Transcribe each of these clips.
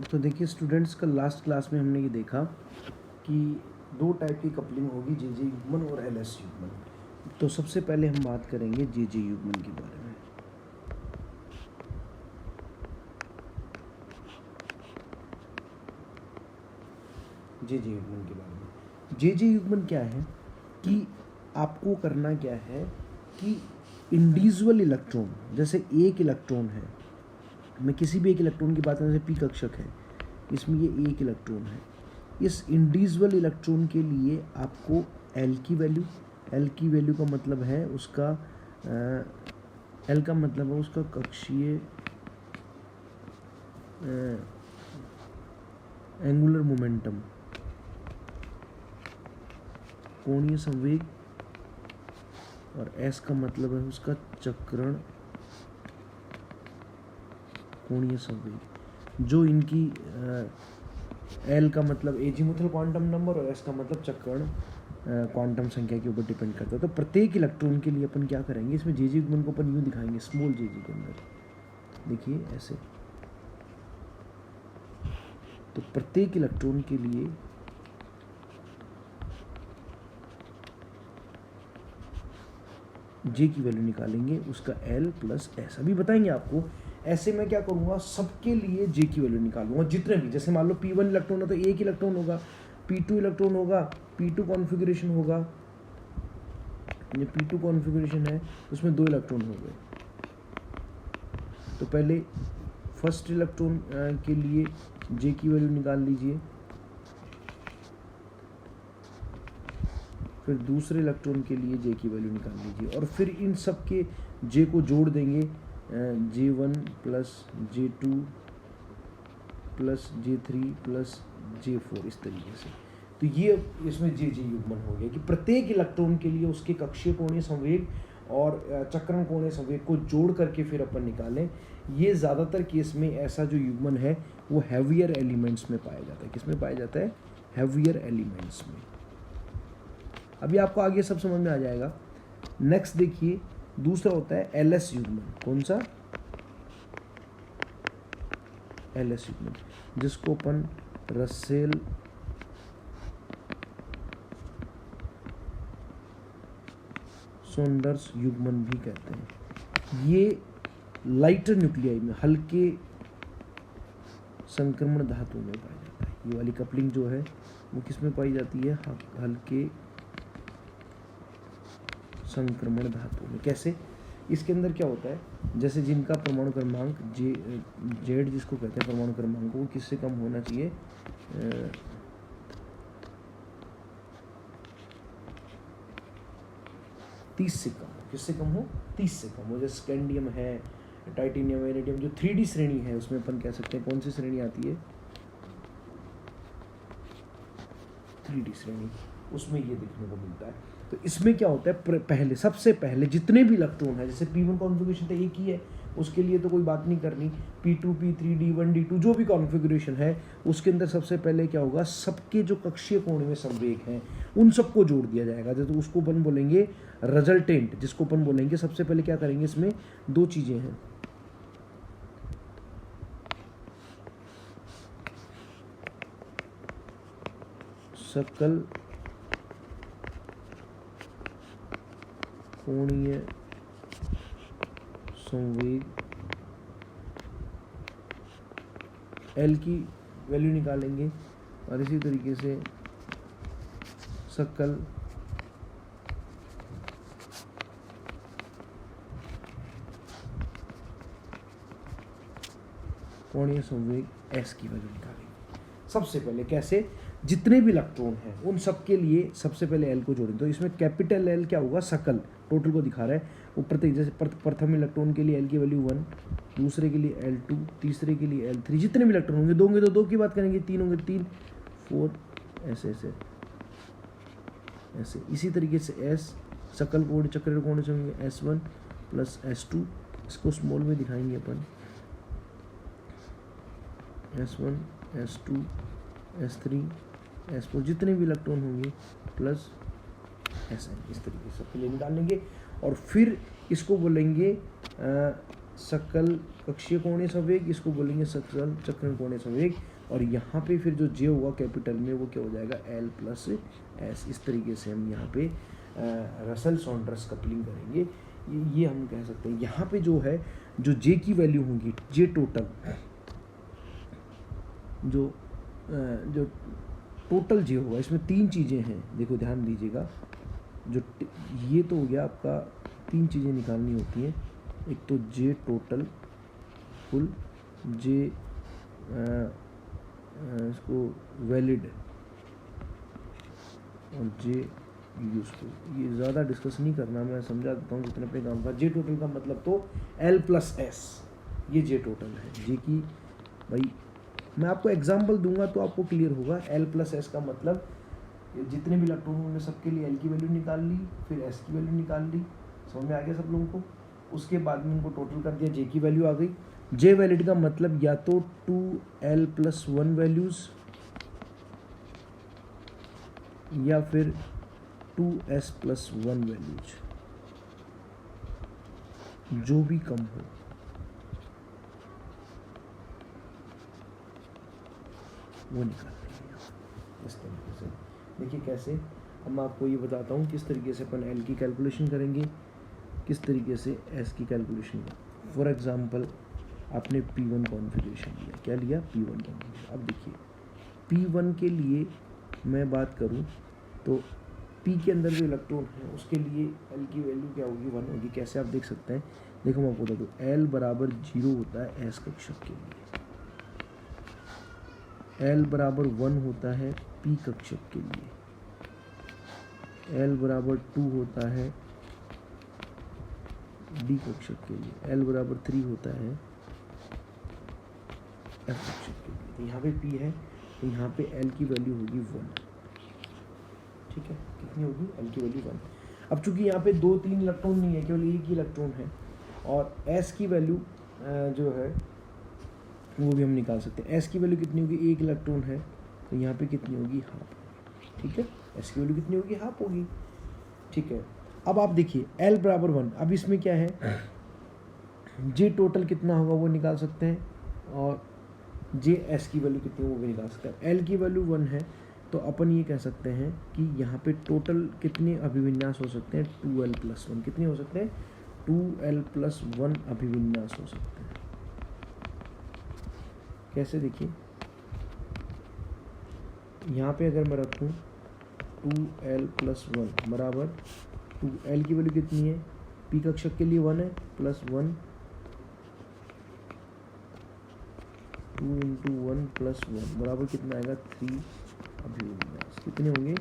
तो देखिए स्टूडेंट्स, का लास्ट क्लास में हमने ये देखा कि दो टाइप की कपलिंग होगी, जे जे युग्मन और एल एस युग्मन। तो सबसे पहले हम बात करेंगे जे जे युग्मन के बारे में। जे जे युग्मन के बारे में, जे जे युग्मन क्या है कि आपको करना क्या है कि इंडिविजुअल इलेक्ट्रॉन, जैसे एक इलेक्ट्रॉन है, मैं किसी भी एक इलेक्ट्रॉन की बात करूँ, जैसे पी कक्षक है, इसमें ये एक इलेक्ट्रॉन है, इस इंडिविजुअल इलेक्ट्रॉन के लिए आपको एल की वैल्यू का मतलब है उसका एल का मतलब है उसका कक्षीय एंगुलर मोमेंटम, कोणीय संवेग, और एस का मतलब है उसका चक्रण कोणीय संवेग, जो इनकी एल का मतलब एजीमुथल क्वांटम नंबर और एस का मतलब चक्रण क्वांटम संख्या के ऊपर डिपेंड करता है। तो प्रत्येक इलेक्ट्रॉन के लिए अपन क्या करेंगे, इसमें जे जे युग्मन को अपन यूँ दिखाएंगे, स्मॉल जे जे के अंदर देखिए ऐसे। तो प्रत्येक इलेक्ट्रॉन के लिए जे की वैल्यू निकालेंगे, उसका एल प्लस एस। अभी बताएंगे आपको। ऐसे मैं क्या करूँगा, सबके लिए जे की वैल्यू निकालूंगा, जितने भी, जैसे मान लो P1 इलेक्ट्रॉन है तो एक इलेक्ट्रॉन होगा, P2 इलेक्ट्रॉन होगा, P2 कॉन्फ़िगरेशन होगा, ये P2 कॉन्फ़िगरेशन है, उसमें 2 इलेक्ट्रॉन हो गए। तो पहले फर्स्ट इलेक्ट्रॉन के लिए जे की वैल्यू निकाल लीजिए, फिर दूसरे इलेक्ट्रॉन के लिए जे की वैल्यू निकाल लीजिए, और फिर इन सब के जे को जोड़ देंगे, J1 plus J2 plus J3 plus J4, इस तरीके से। तो ये इसमें जे जे युग्मन हो गया कि प्रत्येक इलेक्ट्रॉन के लिए उसके कक्षीय कोणीय संवेग और चक्रण कोणीय संवेग को जोड़ करके फिर अपन निकालें। ये ज़्यादातर केस में ऐसा जो युग्मन है वो हैवियर एलिमेंट्स में पाया जाता है। किस में पाया जाता है? हैवियर एलिमेंट्स में। अभी आपको आगे सब समझ में आ जाएगा। नेक्स्ट देखिए, दूसरा होता है एल एस युग्मन। कौन सा? एल एस युग्मन, जिसको अपन रसेल सोंडर्स युग्मन भी कहते हैं। ये लाइटर न्यूक्लियाई में, हल्के संक्रमण धातु में पाया जाता है। ये वाली कपलिंग जो है वो किस में पाई जाती है? हल्के संक्रमण धातु में। कैसे? इसके अंदर क्या होता है, जैसे जिनका परमाणु क्रमांक जेड जिसको कहते हैं परमाणु क्रमांक, वो किससे कम होना चाहिए? 30 से कम। किससे कम हो? 30 से कम हो। जैसे स्कैंडियम है, टाइटेनियम, वेनेडियम, जो 3D श्रेणी है उसमें अपन कह सकते हैं कौन सी श्रेणी आती है? 3D श्रेणी, उसमें ये देखने को मिलता है। तो इसमें क्या होता है, पहले सबसे पहले जितने भी इलेक्ट्रॉन है, जैसे P1 कॉन्फ़िगरेशन तो एक ही है, उसके लिए तो कोई बात नहीं करनी। P2, P3, D1, D2 जो भी कॉन्फ़िगरेशन है उसके अंदर सबसे पहले क्या होगा, सबके जो कक्षीय कोणीय संवेग हैं उन सबको जोड़ दिया जाएगा। तो उसको अपन बोलेंगे रिजल्टेंट, जिसको अपन बोलेंगे। सबसे पहले क्या करेंगे, इसमें दो चीज़ें हैं, सकल कोणीय संवेग, एल की वैल्यू निकालेंगे, और इसी तरीके से सकल कोणीय संवेग एस की वैल्यू निकालेंगे। सबसे पहले कैसे, जितने भी इलेक्ट्रॉन हैं उन सब के लिए सबसे पहले एल को जोड़ें। तो इसमें कैपिटल एल क्या होगा, सकल, टोटल को दिखा रहा है। वो प्रत्येक, जैसे प्रथम इलेक्ट्रॉन के लिए एल की वैल्यू 1, दूसरे के लिए L2, तीसरे के लिए L3, जितने भी इलेक्ट्रॉन होंगे, 2 होंगे तो 2 की बात करेंगे, 3 होंगे 3, 4, ऐसे ऐसे ऐसे। इसी तरीके से एस, सकल कोण चक्र कोण से होंगे S1 प्लस S2, इसको स्मॉल में दिखाएंगे अपन, S1, S2, S3, S4, जितने भी इलेक्ट्रॉन होंगे प्लस Sn, इस तरीके से सबके लिए निकाल लेंगे। और फिर इसको बोलेंगे सकल कक्षीय कोणीय संवेग, इसको बोलेंगे सकल चक्रण कोणीय संवेग, और यहाँ पे फिर जो जे होगा कैपिटल में वो क्या हो जाएगा L प्लस एस। इस तरीके से हम यहाँ पे रसल सॉन्डर्स कपलिंग करेंगे, ये हम कह सकते हैं। यहाँ पे जो है जो जे की वैल्यू होगी, जे टोटल जो टोटल जे होगा, इसमें तीन चीज़ें हैं, देखो ध्यान दीजिएगा। जो ये तो हो गया आपका, तीन चीज़ें निकालनी होती हैं, एक तो जे टोटल फुल, जे इसको वैलिड, और जे यूजफुल। ये ज़्यादा डिस्कस नहीं करना, मैं समझा देता हूँ जितने अपने काम का। जे टोटल का मतलब तो L प्लस एस, ये जे टोटल है। जे की भाई मैं आपको एग्जांपल दूंगा तो आपको क्लियर होगा। L प्लस एस का मतलब जितने भी इलेक्ट्रॉन होंगे सबके लिए L की वैल्यू निकाल ली, फिर S की वैल्यू निकाल ली। समझ में आ गया सब लोगों को? उसके बाद में उनको टोटल कर दिया, J की वैल्यू आ गई। J वैलिड का मतलब या तो 2L प्लस 1 वैल्यूज़ या फिर 2S प्लस 1 वैल्यूज, जो भी कम हो। वो निकाल लेंगे इस तरीके से। देखिए कैसे, अब मैं आपको ये बताता हूँ किस तरीके से अपन L की कैलकुलेशन करेंगे, किस तरीके से S की कैलकुलेशन करेंगे। फॉर एग्जांपल आपने P1 कॉन्फ़िगरेशन लिया, क्या लिया? P1 configuration. अब देखिए P1 के लिए मैं बात करूँ तो P के अंदर जो इलेक्ट्रॉन है उसके लिए L की वैल्यू क्या होगी? 1 होगी। कैसे आप देख सकते हैं? देखो मैं आपको बता दूँ, L बराबर 0 होता है S कक्षक के लिए, L बराबर 1 होता है P कक्षक के लिए, L बराबर 2 होता है D कक्षक के लिए, L बराबर 3 होता है F कक्षक के लिए। तो यहाँ पे P है तो यहाँ पे L की वैल्यू होगी 1। ठीक है, कितनी होगी? L की वैल्यू 1। अब चूंकि यहाँ पे 2-3 इलेक्ट्रॉन नहीं है, केवल एक ही इलेक्ट्रॉन है, और S की वैल्यू जो है वो भी हम निकाल सकते हैं। S की वैल्यू कितनी होगी? एक इलेक्ट्रॉन है तो यहाँ पे कितनी होगी? हाफ। ठीक है, S की वैल्यू कितनी होगी? हाफ होगी। ठीक है, अब आप देखिए L बराबर 1। अब इसमें क्या है, J टोटल कितना होगा वो निकाल सकते हैं, और JS की वैल्यू कितनी वो भी निकाल सकते हैं। L की वैल्यू 1 है तो अपन ये कह सकते हैं कि यहाँ पे टोटल कितने अभिविन्यास हो सकते हैं? 2L plus 1। कितने हो सकते हैं? 2L प्लस 1 अभिविन्यास हो सकते हैं। कैसे? देखिए यहाँ पे अगर मैं रखूँ 2L प्लस 1 बराबर 2L की वैल्यू कितनी है? P कक्षक के लिए 1 है, प्लस 1, 2 इंटू 1 प्लस 1 बराबर कितना आएगा? 3 अभिविन्यास। कितने होंगे?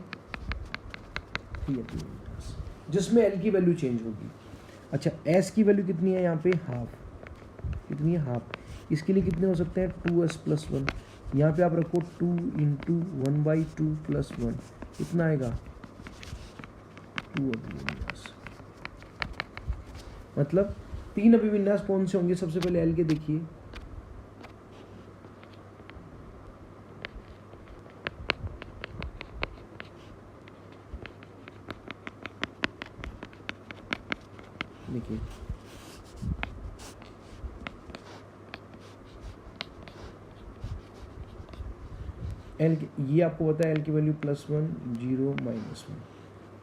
3 अभिविन्यास, जिसमें L की वैल्यू चेंज होगी। अच्छा, S की वैल्यू कितनी है यहाँ पे? हाफ। कितनी है? हाफ। इसके लिए कितने हो सकते हैं? 2S plus 1। यहाँ पे आप रखो 2 इंटू 1/2 प्लस 1, कितना आएगा? 2 अभिविन्यास। मतलब 3 अभिविन्यास कौन से होंगे? सबसे पहले L के देखिए, देखिए L ये आपको पता है L की वैल्यू +1 0 -1।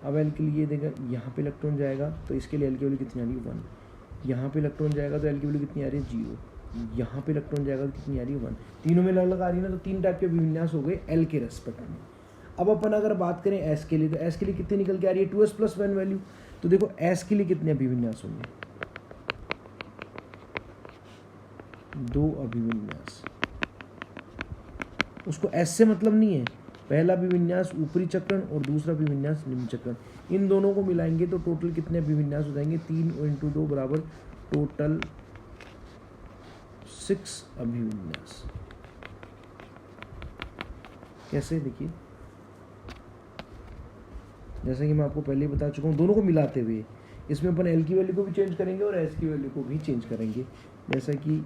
अब L के लिए देखा, यहाँ पे इलेक्ट्रॉन जाएगा तो इसके लिए L की वैल्यू कितनी आ रही है? 1। यहाँ पे इलेक्ट्रॉन जाएगा तो L की वैल्यू कितनी आ रही है? 0। यहाँ पे इलेक्ट्रॉन जाएगा तो कितनी आ रही है? 1। तीनों में अलग अलग आ रही है ना, तो 3 टाइप के अभिविन्यास हो गए L के रेस्पेक्ट में। अब अपन अगर बात करें S के लिए, तो S के लिए कितनी निकल के आ रही है? 2S plus 1 value. तो देखो S के लिए कितने अभिविन्यास होंगे? 2 अभिविन्यास। उसको S से मतलब नहीं है, पहला अभिविन्यास ऊपरी चक्रण और दूसरा अभिविन्यास निम्न चक्रण, इन दोनों को मिलाएंगे तो टोटल कितने अभिविन्यास हो जाएंगे? 3 इंटू 2 बराबर टोटल 6 अभिविन्यास। कैसे? देखिए जैसे कि मैं आपको पहले ही बता चुका हूँ, दोनों को मिलाते हुए इसमें अपन L की वैल्यू को भी चेंज करेंगे और S की वैल्यू को भी चेंज करेंगे। जैसा कि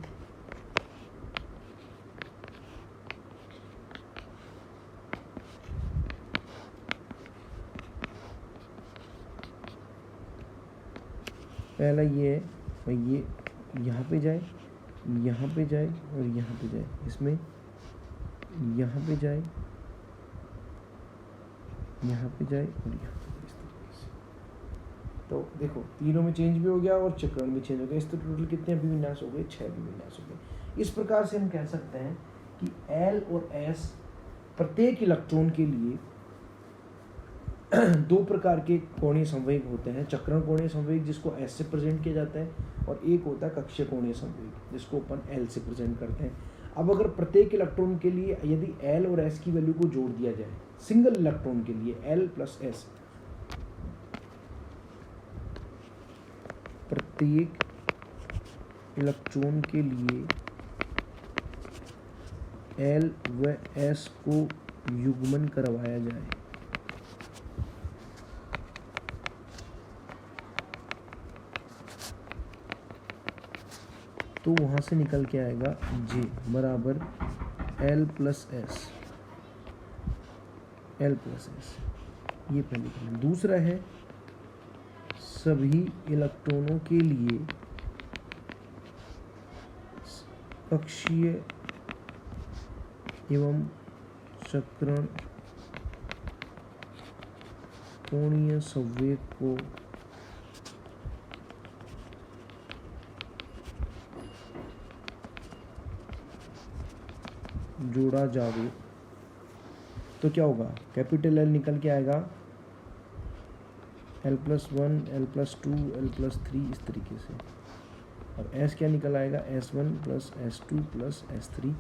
पहला ये है, यहाँ पे जाए, यहाँ पे जाए और यहाँ पे जाए, इसमें यहाँ पे जाए, यहाँ पे जाए और यहाँ पे जाए, इस तरीके से। तो देखो तीनों में चेंज भी हो गया और चक्रण भी चेंज हो गया। इस तो टोटल कितने अभिविन्यास हो गए? 6 अभिविन्यास हो गए। इस प्रकार से हम कह सकते हैं कि L और S प्रत्येक इलेक्ट्रॉन के लिए दो प्रकार के कोणीय संवेग होते हैं। चक्रण कोणीय संवेग जिसको S से प्रेजेंट किया जाता है, और एक होता है कक्षीय कोणीय संवेग जिसको अपन L से प्रेजेंट करते हैं। अब अगर प्रत्येक इलेक्ट्रॉन के लिए यदि L और S की वैल्यू को जोड़ दिया जाए, सिंगल इलेक्ट्रॉन के लिए L प्लस S, प्रत्येक इलेक्ट्रॉन के लिए L व S को युग्मन करवाया जाए तो वहाँ से निकल के आएगा J बराबर L plus S, L plus S। ये पहली कंडीशन। दूसरा है सभी इलेक्ट्रॉनों के लिए कक्षीय एवं चक्रण कोणीय संवेग को जोड़ा जावे तो क्या होगा? कैपिटल L निकल के आएगा L plus 1, L plus 2, L plus 3, इस तरीके से। और S क्या निकल आएगा? S1 plus S2 plus S3।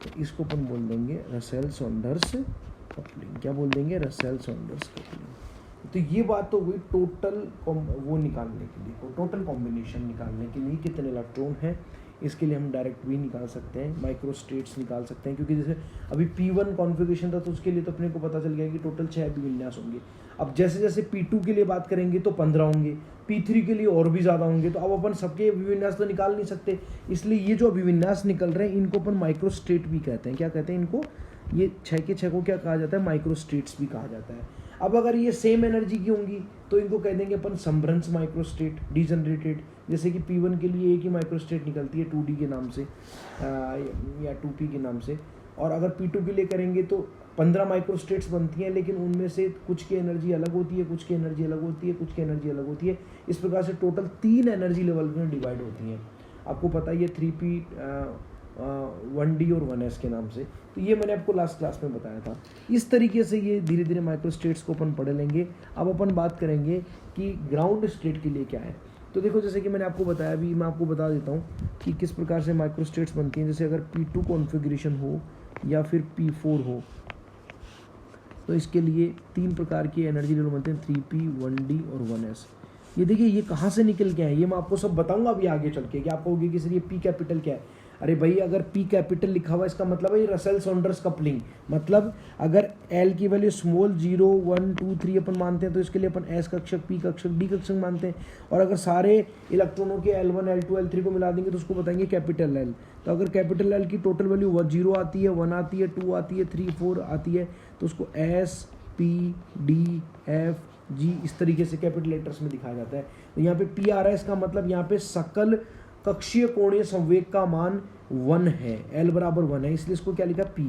तो इसको अपन बोल देंगे रसेल सॉन्डर्स कपलिंग। क्या बोल देंगे? Russell Saunders coupling. तो ये बात तो हुई टोटल वो निकालने के लिए, टोटल कॉम्बिनेशन निकालने के लिए कितने इलेक्ट्रॉन हैं। इसके लिए हम डायरेक्ट भी निकाल सकते हैं, माइक्रोस्टेट्स निकाल सकते हैं, क्योंकि जैसे अभी P1 कॉन्फ़िगरेशन था तो उसके लिए तो अपने को पता चल गया कि टोटल 6 अभिविन्यास होंगे। अब जैसे जैसे P2 के लिए बात करेंगे तो 15 होंगे, P3 के लिए और भी ज़्यादा होंगे। तो अब अपन सबके अभिविन्यास तो निकाल नहीं सकते, इसलिए ये जो अभिविन्यास निकल रहे हैं इनको अपन माइक्रोस्टेट भी कहते हैं। क्या कहते हैं इनको? ये 6 के 6 को क्या कहा जाता है? माइक्रोस्टेट्स भी कहा जाता है। अब अगर ये सेम एनर्जी की होंगी तो इनको कह देंगे अपन समभ्रंश माइक्रोस्टेट, डिजनरेटेड। जैसे कि P1 के लिए एक ही माइक्रोस्टेट निकलती है 2D के नाम से या 2P के नाम से। और अगर P2 के लिए करेंगे तो 15 माइक्रोस्टेट्स बनती हैं, लेकिन उनमें से कुछ की एनर्जी अलग होती है, कुछ की एनर्जी अलग होती है, कुछ की एनर्जी अलग होती है। इस प्रकार से टोटल 3 एनर्जी लेवल में डिवाइड होती हैं। आपको पता है ये 3P 1D और 1S के नाम से। तो ये मैंने आपको लास्ट क्लास में बताया था। इस तरीके से ये धीरे धीरे माइक्रोस्टेट्स को अपन पढ़ लेंगे। अब अपन बात करेंगे कि ग्राउंड स्टेट के लिए क्या है। तो देखो जैसे कि मैंने आपको बताया, अभी मैं आपको बता देता हूँ कि किस प्रकार से माइक्रोस्टेट्स बनती हैं। जैसे अगर P2 कॉन्फ़िगरेशन हो या फिर P4 हो तो इसके लिए 3 प्रकार की एनर्जी लेवल बनते हैं, 3P 1D और 1S। ये देखिए ये कहाँ से निकल के आए, ये मैं आपको सब बताऊंगा अभी आगे चल के कि आप कहोगे कि सर ये P कैपिटल क्या है। अरे भाई अगर P कैपिटल लिखा हुआ इसका मतलब है ये रसेल सॉन्डर्स कपलिंग। मतलब अगर L की वैल्यू स्मॉल 0, 1, 2, 3 अपन मानते हैं तो इसके लिए अपन S कक्षक, P कक्षक, D कक्षक मानते हैं। और अगर सारे इलेक्ट्रॉनों के L1, L2, L3 को मिला देंगे तो उसको बताएंगे कैपिटल L। तो अगर कैपिटल L की टोटल वैल्यू 0 आती है, 1 आती है, 2 आती है, 3, 4 आती है तो उसको S, P, D, F, G इस तरीके से कैपिटल लेटर्स में दिखाया जाता है। तो यहाँ पे P आ रहा है, इसका मतलब यहाँ पे सकल कक्षीय कोणीय संवेग का मान 1 है, L बराबर 1 है, इसलिए इसको क्या लिखा P।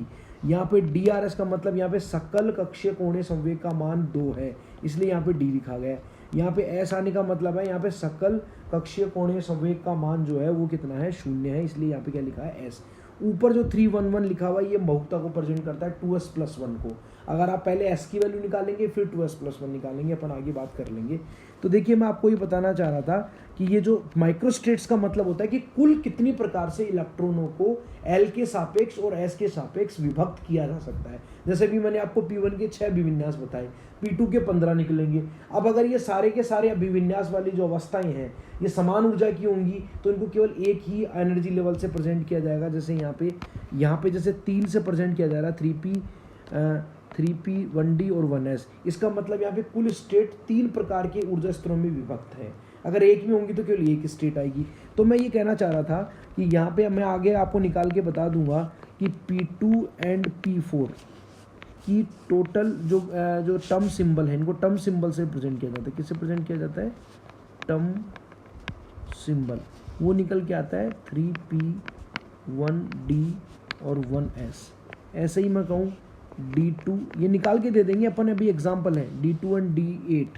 यहाँ पे DRS का मतलब यहाँ पे सकल कक्षीय कोणीय संवेग का मान 2 है, इसलिए यहाँ पे D लिखा गया है। यहाँ पे S आने का मतलब है यहाँ पे सकल कक्षीय कोणीय संवेग का मान जो है वो कितना है? 0 है, इसलिए यहाँ पे क्या लिखा है? S। ऊपर जो 311 लिखा हुआ है ये बहुता को प्रेजेंट करता है 2s प्लस 1 को। अगर आप पहले s की वैल्यू निकालेंगे फिर 2s प्लस 1 निकालेंगे, अपन आगे बात कर लेंगे। तो देखिए मैं आपको ये बताना चाह रहा था कि ये जो माइक्रोस्टेट्स का मतलब होता है कि कुल कितनी प्रकार से इलेक्ट्रॉनों को L के सापेक्ष और S के सापेक्ष विभक्त किया जा सकता है। जैसे भी मैंने आपको P1 के 6 अभिविन्यास बताए, P2 के 15 निकलेंगे। अब अगर ये सारे के सारे अभिविन्यास वाली जो अवस्थाएं हैं ये समान ऊर्जा की होंगी तो इनको केवल एक ही एनर्जी लेवल से प्रेजेंट किया जाएगा। जैसे यहाँ पे जैसे 3 से प्रेजेंट किया जा रहा है, 3P 1D और 1S। इसका मतलब यहाँ पे कुल स्टेट 3 प्रकार के ऊर्जा स्तरों में विभक्त है। अगर एक में होंगी तो केवल एक स्टेट आएगी। तो मैं ये कहना चाह रहा था कि यहाँ पे मैं आगे आपको निकाल के बता दूंगा कि P2 एंड P4 की टोटल जो टर्म सिंबल है, इनको टर्म सिंबल से प्रेजेंट किया जाता है। किससे प्रेजेंट किया जाता है? Term symbol. वो निकल के आता है 3p 1d और 1s। ऐसे ही मैं कहूँ D2, ये निकाल के दे देंगे अपन, अभी एग्जाम्पल है D2 एंड D8।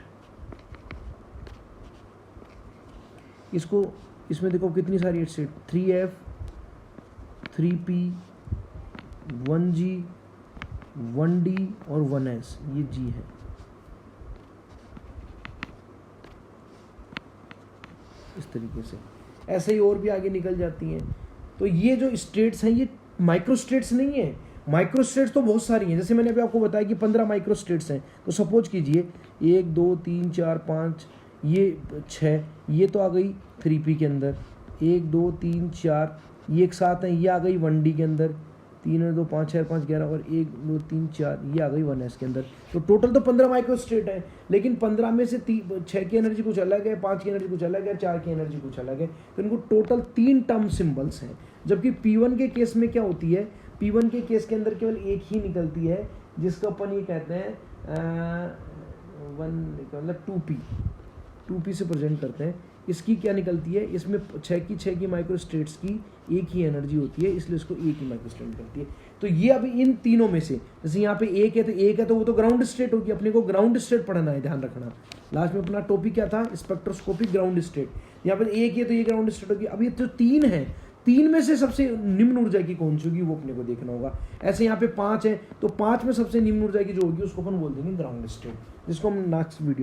इसको इसमें देखो कितनी सारी state, 3f 3p 1g 1d और 1s, ये g है। इस तरीके से ऐसे ही और भी आगे निकल जाती हैं। तो ये जो स्टेट्स हैं ये माइक्रो स्टेट्स नहीं है, माइक्रो स्टेट्स तो बहुत सारी हैं। जैसे मैंने अभी आपको बताया कि 15 माइक्रो स्टेट्स हैं, तो सपोज कीजिए 1 2 3 4 5 ये 6, ये तो आ गई 3p के अंदर, 1 2 3 4 ये एक साथ हैं, ये आ गई 1d के अंदर, 3 2 5 6 5 11 और 1 2 3 4 ये आ गई 1s के अंदर। तो टोटल तो 15 माइक्रो स्टेट है, लेकिन 15 में से 6 की एनर्जी कुछ अलग है, 5 की एनर्जी कुछ अलग है, 4 की एनर्जी कुछ अलग है। तो इनको टोटल 3 टर्म सिंबल्स हैं। जबकि P1 के केस में क्या होती है, P1 के केस के अंदर केवल एक ही निकलती है, जिसको अपन ये कहते हैं 2p से प्रेजेंट करते हैं। इसकी क्या निकलती है, इसमें 6 की माइक्रो स्टेट्स की एक ही एनर्जी होती है, इसलिए इसको एक ही माइक्रो स्टेट निकलती है। तो ये अभी इन तीनों में से, जैसे यहाँ पे एक है तो वो तो ग्राउंड स्टेट होगी, अपने को ग्राउंड स्टेट पढ़ना है, ध्यान रखना। लास्ट में अपना टॉपिक क्या था, स्पेक्ट्रोस्कोपिक ग्राउंड स्टेट। यहाँ पर एक है तो ये ग्राउंड स्टेट होगी। अभी तो 3 है, 3 में से सबसे निम्न ऊर्जा की कौन सी होगी वो अपने को देखना होगा। ऐसे यहाँ पे 5 है तो 5 में सबसे निम्न ऊर्जा की जो होगी उसको अपन बोल देंगे ग्राउंड स्टेट, जिसको हम नेक्स्ट वीडियो